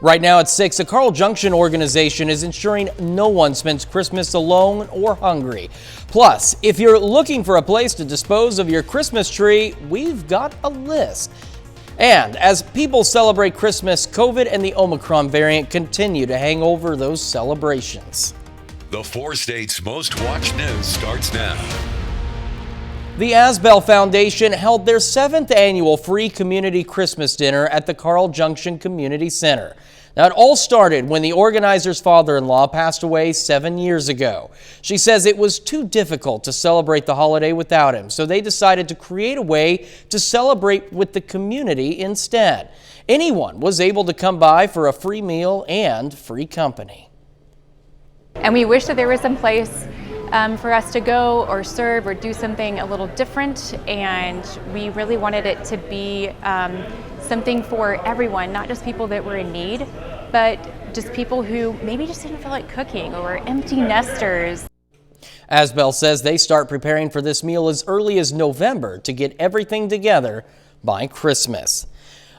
Right now at 6, a Carl Junction organization is ensuring no one spends Christmas alone or hungry. Plus, if you're looking for a place to dispose of your Christmas tree, we've got a list. And as people celebrate Christmas, COVID and the Omicron variant continue to hang over those celebrations. The 4 states' most watched news starts now. The Asbel Foundation held their 7th annual free community Christmas dinner at the Carl Junction Community Center. Now, it all started when the organizer's father-in-law passed away 7 years ago. She says it was too difficult to celebrate the holiday without him, so they decided to create a way to celebrate with the community instead. Anyone was able to come by for a free meal and free company. And we wish that there was some place for us to go or serve or do something a little different, and we really wanted it to be something for everyone, not just people that were in need, but just people who maybe just didn't feel like cooking or empty nesters. Asbel says they start preparing for this meal as early as November to get everything together by Christmas.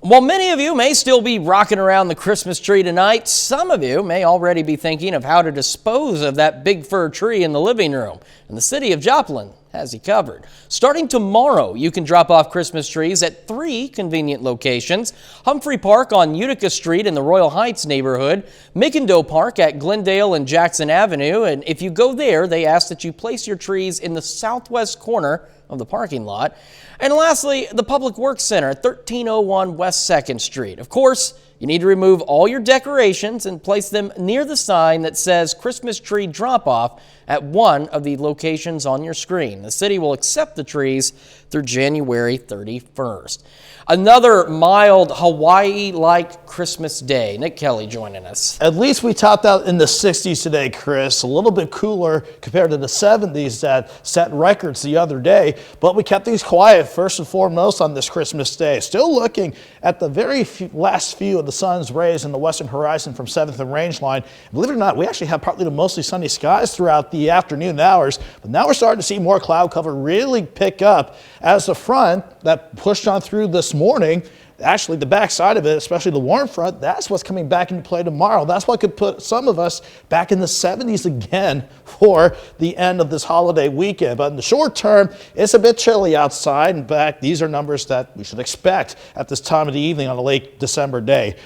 While many of you may still be rocking around the Christmas tree tonight, some of you may already be thinking of how to dispose of that big fir tree in the living room. And the city of Joplin has you covered. Starting tomorrow, you can drop off Christmas trees at 3 convenient locations: Humphrey Park on Utica Street in the Royal Heights neighborhood, McIndoe Park at Glendale and Jackson Avenue. And if you go there, they ask that you place your trees in the southwest corner of the parking lot. And lastly, the Public Works Center at 1301 West 2nd Street. Of course, you need to remove all your decorations and place them near the sign that says Christmas Tree Drop-Off at one of the locations on your screen. The city will accept the trees through January 31st. Another mild Hawaii-like Christmas day. Nick Kelly joining us. At least we topped out in the 60s today, Chris. A little bit cooler compared to the 70s that set records the other day, but we kept things quiet first and foremost on this Christmas day. Still looking at the very last few of the sun's rays in the western horizon from 7th and Rangeline. Believe it or not, we actually have partly to mostly sunny skies throughout the afternoon hours, but now we're starting to see more cloud cover really pick up as the front that pushed on through this morning, actually the backside of it, especially the warm front, that's what's coming back into play tomorrow. That's what could put some of us back in the 70s again for the end of this holiday weekend. But in the short term, it's a bit chilly outside. In fact, these are numbers that we should expect at this time of the evening on a late December day.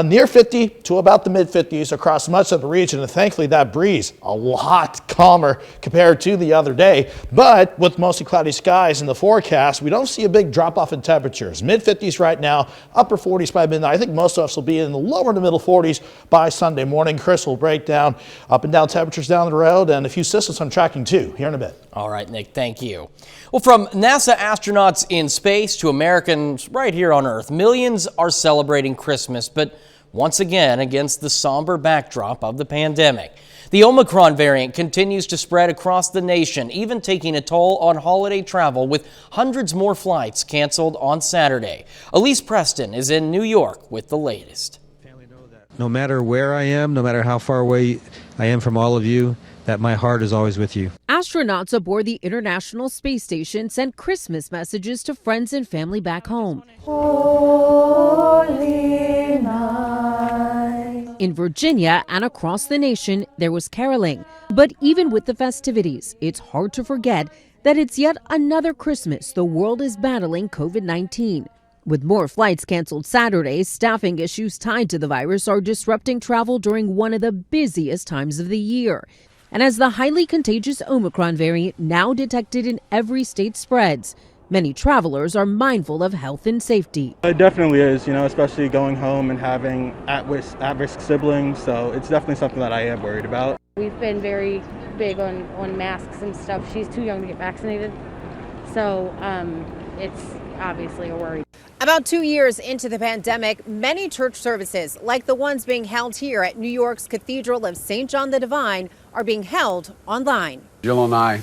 Near 50 to about the mid-50s across much of the region, and thankfully that breeze a lot calmer compared to the other day. But with mostly cloudy skies in the forecast, we don't see a big drop-off in temperatures. Mid-50s right now, upper 40s by midnight. I think most of us will be in the lower to middle 40s by Sunday morning. Chris will break down up and down temperatures down the road and a few systems on tracking too here in a bit. All right, Nick, thank you. Well, from NASA astronauts in space to Americans right here on Earth, millions are celebrating Christmas, but once again against the somber backdrop of the pandemic. The Omicron variant continues to spread across the nation, even taking a toll on holiday travel with hundreds more flights canceled on Saturday. Elise Preston is in New York with the latest. No matter where I am, no matter how far away I am from all of you, that my heart is always with you. Astronauts aboard the International Space Station sent Christmas messages to friends and family back home. Holy night. In Virginia and across the nation, there was caroling. But even with the festivities, it's hard to forget that it's yet another Christmas the world is battling COVID-19. With more flights canceled Saturday, staffing issues tied to the virus are disrupting travel during one of the busiest times of the year. And as the highly contagious Omicron variant now detected in every state spreads, many travelers are mindful of health and safety. It definitely is, especially going home and having at-risk siblings. So it's definitely something that I am worried about. We've been very big on masks and stuff. She's too young to get vaccinated. So it's obviously a worry. About 2 years into the pandemic, many church services, like the ones being held here at New York's Cathedral of St. John the Divine, are being held online. Jill and I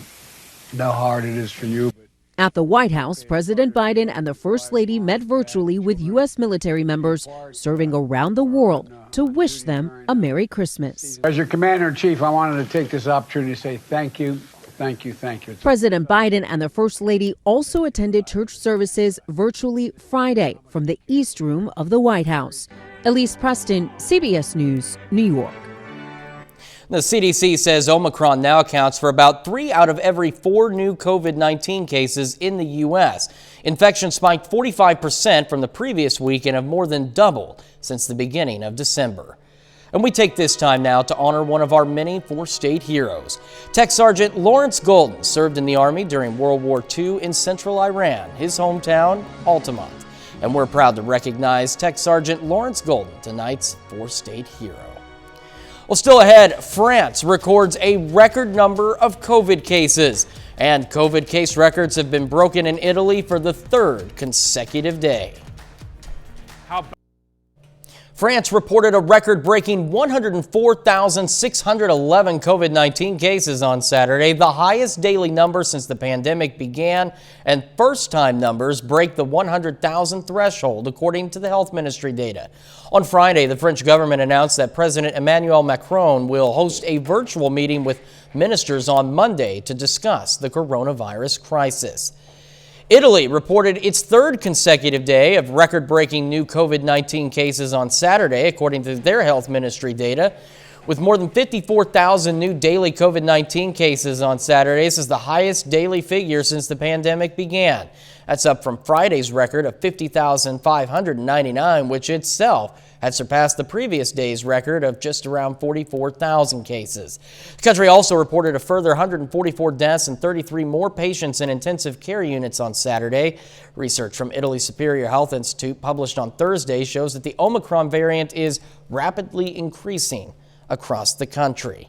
know how hard it is for you. At the White House, President Biden and the First Lady met virtually with U.S. military members serving around the world to wish them a Merry Christmas. As your Commander-in-Chief, I wanted to take this opportunity to say thank you. Thank you, thank you. President Biden and the First Lady also attended church services virtually Friday from the East Room of the White House. Elise Preston, CBS News, New York. The CDC says Omicron now accounts for about 3 out of every 4 new COVID-19 cases in the U.S. Infections spiked 45% from the previous week and have more than doubled since the beginning of December. And we take this time now to honor one of our many 4-state heroes. Tech Sergeant Lawrence Golden served in the Army during World War II in central Iran, his hometown, Altamont. And we're proud to recognize Tech Sergeant Lawrence Golden, tonight's 4-state hero. Well, still ahead, France records a record number of COVID cases. And COVID case records have been broken in Italy for the 3rd consecutive day. France reported a record-breaking 104,611 COVID-19 cases on Saturday, the highest daily number since the pandemic began, and first-time numbers break the 100,000 threshold, according to the health ministry data. On Friday, the French government announced that President Emmanuel Macron will host a virtual meeting with ministers on Monday to discuss the coronavirus crisis. Italy reported its 3rd consecutive day of record-breaking new COVID-19 cases on Saturday, according to their health ministry data. With more than 54,000 new daily COVID-19 cases on Saturday, this is the highest daily figure since the pandemic began. That's up from Friday's record of 50,599, which itself had surpassed the previous day's record of just around 44,000 cases. The country also reported a further 144 deaths and 33 more patients in intensive care units on Saturday. Research from Italy's Superior Health Institute published on Thursday shows that the Omicron variant is rapidly increasing across the country.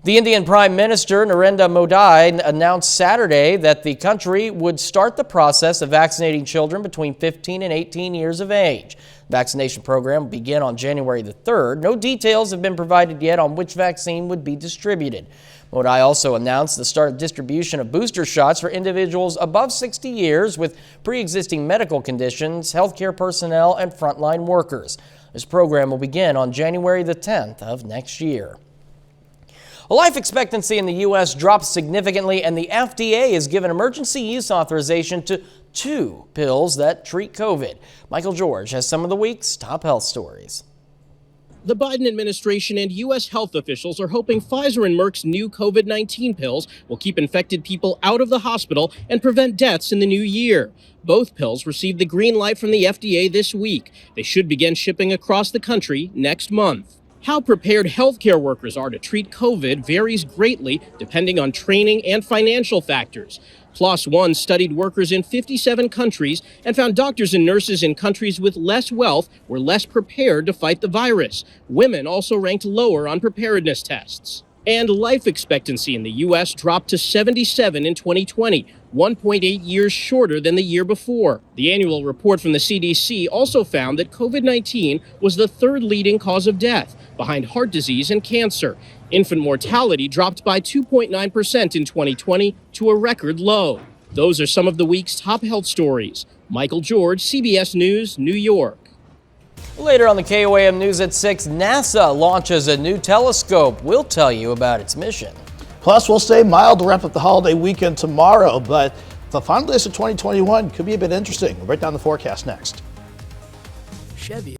The Indian Prime Minister Narendra Modi announced Saturday that the country would start the process of vaccinating children between 15 and 18 years of age. The vaccination program will begin on January the 3rd. No details have been provided yet on which vaccine would be distributed. Modi also announced the start of distribution of booster shots for individuals above 60 years with pre-existing medical conditions, healthcare personnel, and frontline workers. This program will begin on January the 10th of next year. Life expectancy in the U.S. dropped significantly, and the FDA has given emergency use authorization to 2 pills that treat COVID. Michael George has some of the week's top health stories. The Biden administration and U.S. health officials are hoping Pfizer and Merck's new COVID-19 pills will keep infected people out of the hospital and prevent deaths in the new year. Both pills received the green light from the FDA this week. They should begin shipping across the country next month. How prepared healthcare workers are to treat COVID varies greatly depending on training and financial factors. PLOS One studied workers in 57 countries and found doctors and nurses in countries with less wealth were less prepared to fight the virus. Women also ranked lower on preparedness tests. And life expectancy in the U.S. dropped to 77 in 2020, 1.8 years shorter than the year before. The annual report from the CDC also found that COVID-19 was the 3rd leading cause of death, behind heart disease and cancer. Infant mortality dropped by 2.9% in 2020 to a record low. Those are some of the week's top health stories. Michael George, CBS News, New York. Later on the KOAM News at 6, NASA launches a new telescope. We'll tell you about its mission. Plus, we'll stay mild to wrap up the holiday weekend tomorrow, but the final days of 2021 could be a bit interesting. We'll break down the forecast next. Chevy.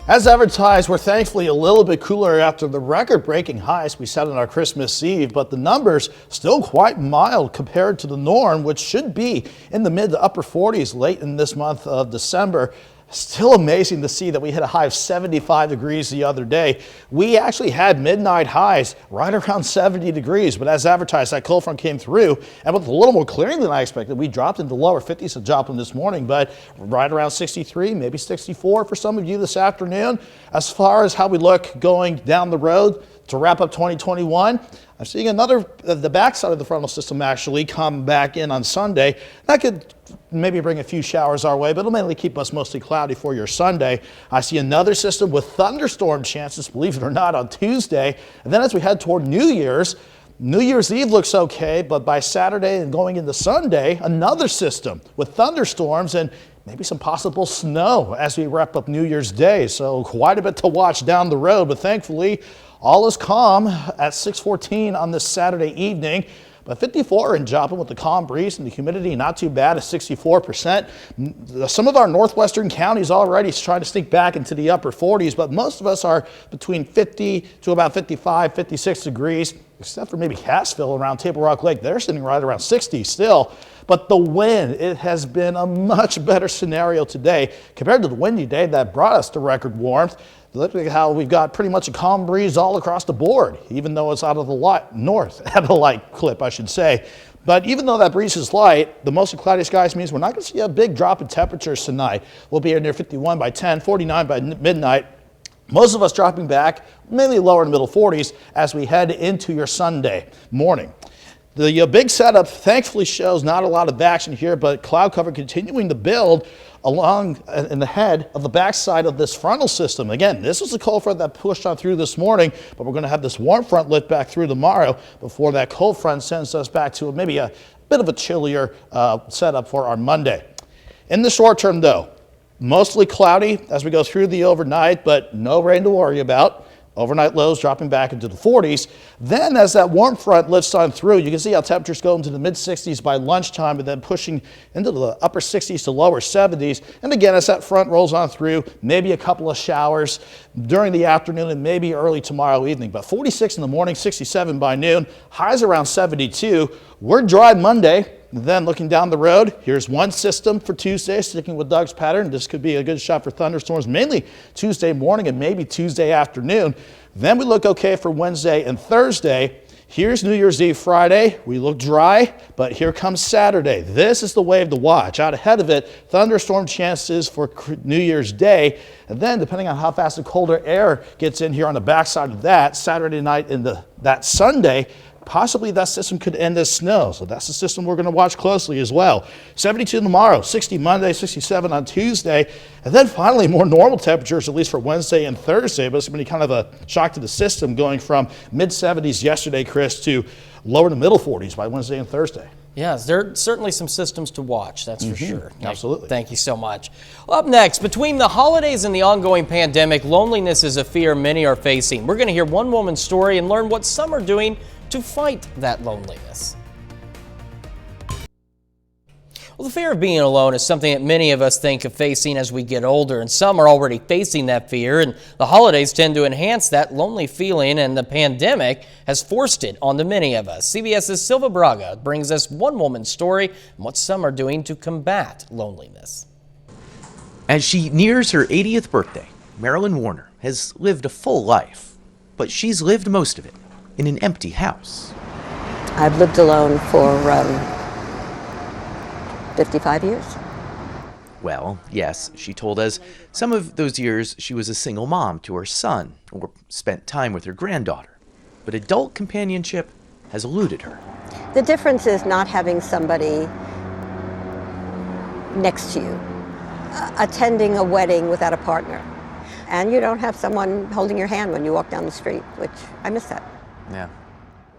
As advertised, we're thankfully a little bit cooler after the record-breaking highs we set on our Christmas Eve, but the numbers still quite mild compared to the norm, which should be in the mid to upper 40s late in this month of December. Still amazing to see that we hit a high of 75 degrees the other day. We actually had midnight highs right around 70 degrees, but as advertised, that cold front came through, and with a little more clearing than I expected, we dropped into lower 50s to Joplin this morning, but right around 63, maybe 64 for some of you this afternoon. As far as how we look going down the road to wrap up 2021, I'm seeing the backside of the frontal system actually come back in on Sunday. That could maybe bring a few showers our way, but it'll mainly keep us mostly cloudy for your Sunday. I see another system with thunderstorm chances, believe it or not, on Tuesday. And then as we head toward New Year's Eve looks okay, but by Saturday and going into Sunday, another system with thunderstorms and maybe some possible snow as we wrap up New Year's Day. So quite a bit to watch down the road, but thankfully all is calm at 6:14 on this Saturday evening. But 54 in Joplin with the calm breeze and the humidity not too bad at 64%. Some of our northwestern counties already trying to sneak back into the upper 40s, but most of us are between 50 to about 55, 56 degrees, except for maybe Cassville around Table Rock Lake. They're sitting right around 60 still. But the wind, it has been a much better scenario today compared to the windy day that brought us to record warmth. Look at how we've got pretty much a calm breeze all across the board, even though it's out of the north, at a light clip, I should say. But even though that breeze is light, the mostly cloudy skies means we're not going to see a big drop in temperatures tonight. We'll be near 51 by 10, 49 by midnight. Most of us dropping back, mainly lower in the middle 40s as we head into your Sunday morning. The big setup thankfully shows not a lot of action here, but cloud cover continuing to build along in the head of the backside of this frontal system. Again, this was the cold front that pushed on through this morning, but we're going to have this warm front lift back through tomorrow before that cold front sends us back to maybe a bit of a chillier setup for our Monday. In the short term, though, mostly cloudy as we go through the overnight, but no rain to worry about. Overnight lows dropping back into the 40s. Then as that warm front lifts on through, you can see how temperatures go into the mid 60s by lunchtime and then pushing into the upper 60s to lower 70s. And again, as that front rolls on through, maybe a couple of showers during the afternoon and maybe early tomorrow evening. But 46 in the morning, 67 by noon, highs around 72. We're dry Monday. And then looking down the road, here's one system for Tuesday, sticking with Doug's pattern. This could be a good shot for thunderstorms, mainly Tuesday morning and maybe Tuesday afternoon. Then we look okay for Wednesday and Thursday. Here's New Year's Eve Friday. We look dry, but here comes Saturday. This is the wave to watch. Out ahead of it, thunderstorm chances for New Year's Day. And then depending on how fast the colder air gets in here on the backside of that, Saturday night into that Sunday, possibly that system could end as snow. So that's the system we're going to watch closely as well. 72 tomorrow, 60 Monday, 67 on Tuesday. And then finally more normal temperatures, at least for Wednesday and Thursday. But it's going to be kind of a shock to the system going from mid 70s yesterday, Chris, to lower to middle 40s by Wednesday and Thursday. Yes, there are certainly some systems to watch, that's for sure. Absolutely. Thank you so much. Well, up next, between the holidays and the ongoing pandemic, loneliness is a fear many are facing. We're going to hear one woman's story and learn what some are doing to fight that loneliness. Well, the fear of being alone is something that many of us think of facing as we get older, and some are already facing that fear, and the holidays tend to enhance that lonely feeling, and the pandemic has forced it onto many of us. CBS's Silva Braga brings us one woman's story and what some are doing to combat loneliness. As she nears her 80th birthday, Marilyn Warner has lived a full life, but she's lived most of it in an empty house. I've lived alone for 55 years. Well, yes, she told us some of those years she was a single mom to her son or spent time with her granddaughter. But adult companionship has eluded her. The difference is not having somebody next to you, attending a wedding without a partner, and you don't have someone holding your hand when you walk down the street, which I miss that. Yeah.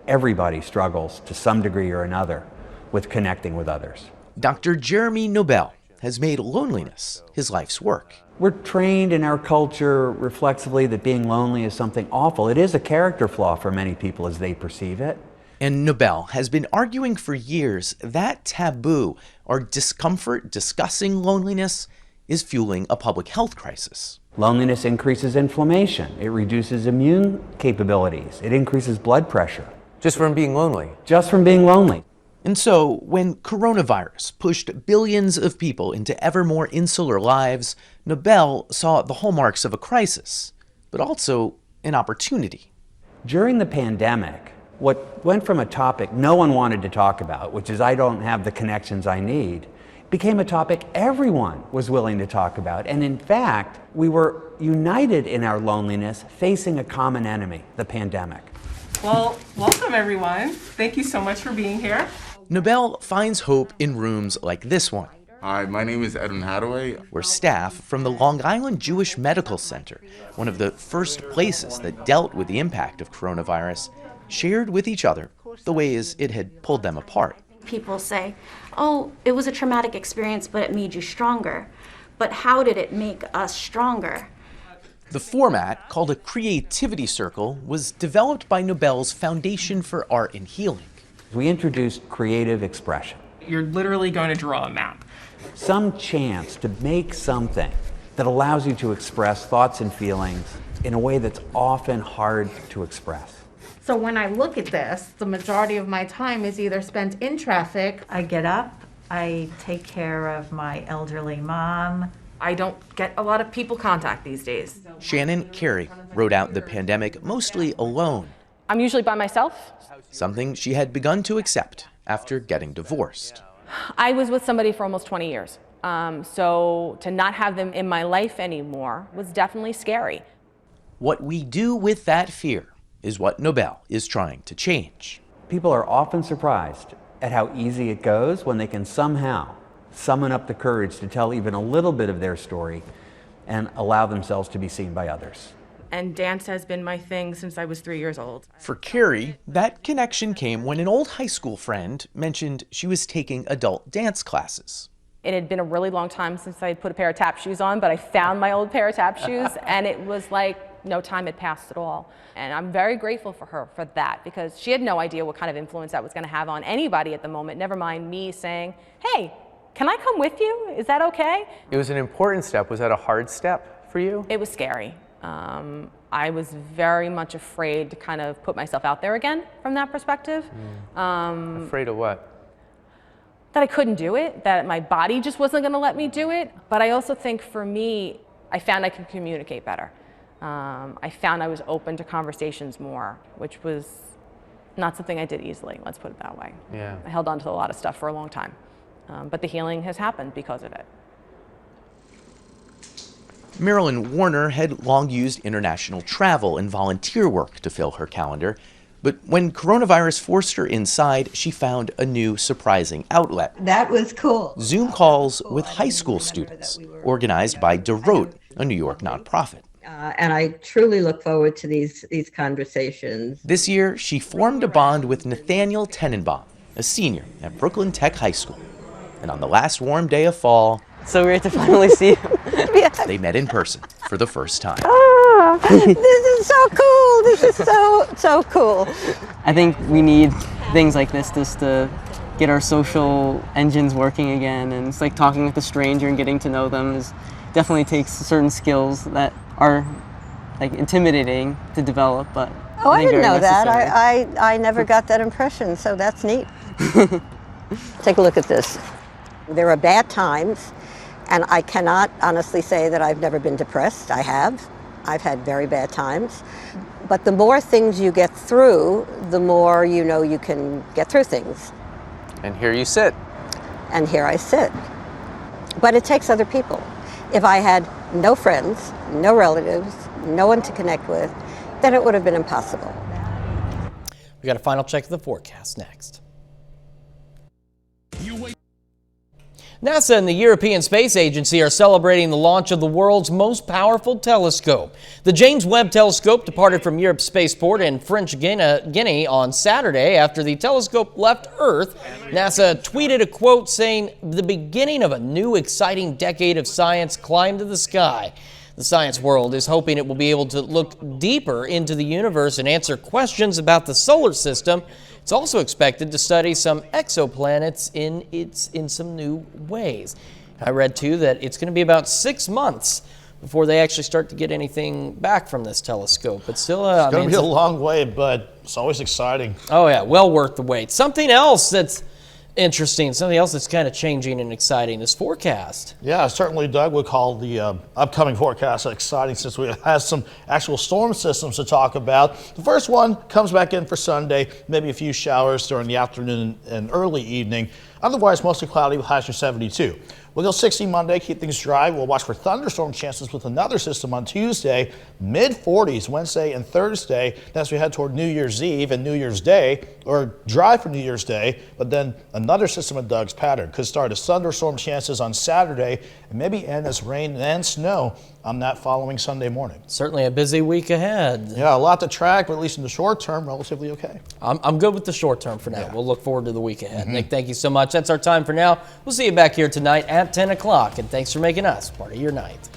Everybody struggles to some degree or another with connecting with others. Dr. Jeremy Nobel has made loneliness his life's work. We're trained in our culture reflexively that being lonely is something awful. It is a character flaw for many people as they perceive it. And Nobel has been arguing for years that taboo or discomfort discussing loneliness is fueling a public health crisis. Loneliness increases inflammation. It reduces immune capabilities. It increases blood pressure. Just from being lonely? Just from being lonely. And so, when coronavirus pushed billions of people into ever more insular lives, Nobel saw the hallmarks of a crisis, but also an opportunity. During the pandemic, what went from a topic no one wanted to talk about, which is I don't have the connections I need, became a topic everyone was willing to talk about. And in fact, we were united in our loneliness, facing a common enemy, the pandemic. Well, welcome everyone. Thank you so much for being here. Nobel finds hope in rooms like this one. Hi, my name is Edwin Hadaway. Where staff from the Long Island Jewish Medical Center, one of the first places that dealt with the impact of coronavirus, shared with each other the ways it had pulled them apart. People say, oh, it was a traumatic experience, but it made you stronger. But how did it make us stronger? The format, called a creativity circle, was developed by Nobel's Foundation for Art and Healing. We introduced creative expression. You're literally going to draw a map. Some chance to make something that allows you to express thoughts and feelings in a way that's often hard to express. So when I look at this, the majority of my time is either spent in traffic. I get up, I take care of my elderly mom. I don't get a lot of people contact these days. Shannon Carey rode out the pandemic mostly alone. I'm usually by myself. Something she had begun to accept after getting divorced. I was with somebody for almost 20 years. So to not have them in my life anymore was definitely scary. What we do with that fear is what Nobel is trying to change. People are often surprised at how easy it goes when they can somehow summon up the courage to tell even a little bit of their story and allow themselves to be seen by others. And dance has been my thing since I was 3 years old. For Carey, that connection came when an old high school friend mentioned she was taking adult dance classes. It had been a really long time since I had put a pair of tap shoes on, but I found my old pair of tap shoes, and it was like no time had passed at all. And I'm very grateful for her for that, because she had no idea what kind of influence that was going to have on anybody at the moment, never mind me saying, hey, can I come with you? Is that okay? It was an important step. Was that a hard step for you? It was scary. I was very much afraid to kind of put myself out there again from that perspective. Afraid of what? That I couldn't do it, that my body just wasn't going to let me do it. But I also think for me, I found I could communicate better. I found I was open to conversations more, which was not something I did easily, let's put it that way. Yeah. I held on to a lot of stuff for a long time, but the healing has happened because of it. Marilyn Warner had long used international travel and volunteer work to fill her calendar, but when coronavirus forced her inside, she found a new surprising outlet. That was cool. Zoom calls with high school students, organized by DeRote, a New York nonprofit. And I truly look forward to these conversations. This year, she formed a bond with Nathaniel Tenenbaum, a senior at Brooklyn Tech High School. And on the last warm day of fall, so great to finally see you. They met in person for the first time. Oh, this is so cool. This is so cool. I think we need things like this just to get our social engines working again. And it's like talking with a stranger and getting to know them definitely takes certain skills that are like intimidating to develop, but oh, I didn't know necessary. that. I never got that impression, so that's neat. Take a look at this. There are bad times, and I cannot honestly say that I've never been depressed. I have. I've had very bad times. But the more things you get through, the more you know you can get through things. And here you sit. And here I sit. But it takes other people. If I had no friends, no relatives, no one to connect with, then it would have been impossible. We got a final check of the forecast next. NASA and the European Space Agency are celebrating the launch of the world's most powerful telescope. The James Webb Telescope departed from Europe's spaceport in French Guinea on Saturday after the telescope left Earth. NASA tweeted a quote saying, "The beginning of a new exciting decade of science climbed to the sky." The science world is hoping it will be able to look deeper into the universe and answer questions about the solar system. It's also expected to study some exoplanets in some new ways. I read, too, that it's going to be about 6 months before they actually start to get anything back from this telescope. But still, it's going to be a long way, but it's always exciting. Oh, yeah, well worth the wait. Something else that's interesting, something else that's kind of changing and exciting, this forecast. Yeah, certainly Doug would call the upcoming forecast exciting since we have some actual storm systems to talk about. The first one comes back in for Sunday, maybe a few showers during the afternoon and early evening. Otherwise, mostly cloudy with highs of 72. We'll go 60 Monday, keep things dry. We'll watch for thunderstorm chances with another system on Tuesday, mid-40s Wednesday and Thursday. As we head toward New Year's Eve and New Year's Day, or dry for New Year's Day, but then another system of Doug's pattern could start as thunderstorm chances on Saturday and maybe end as rain and snow on that following Sunday morning. Certainly a busy week ahead. Yeah, a lot to track, but at least in the short term, relatively okay. I'm good with the short term for now. Yeah. We'll look forward to the week ahead. Nick, thank you so much. That's our time for now. We'll see you back here tonight at 10 o'clock, and thanks for making us part of your night.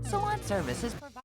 Salon service is provided.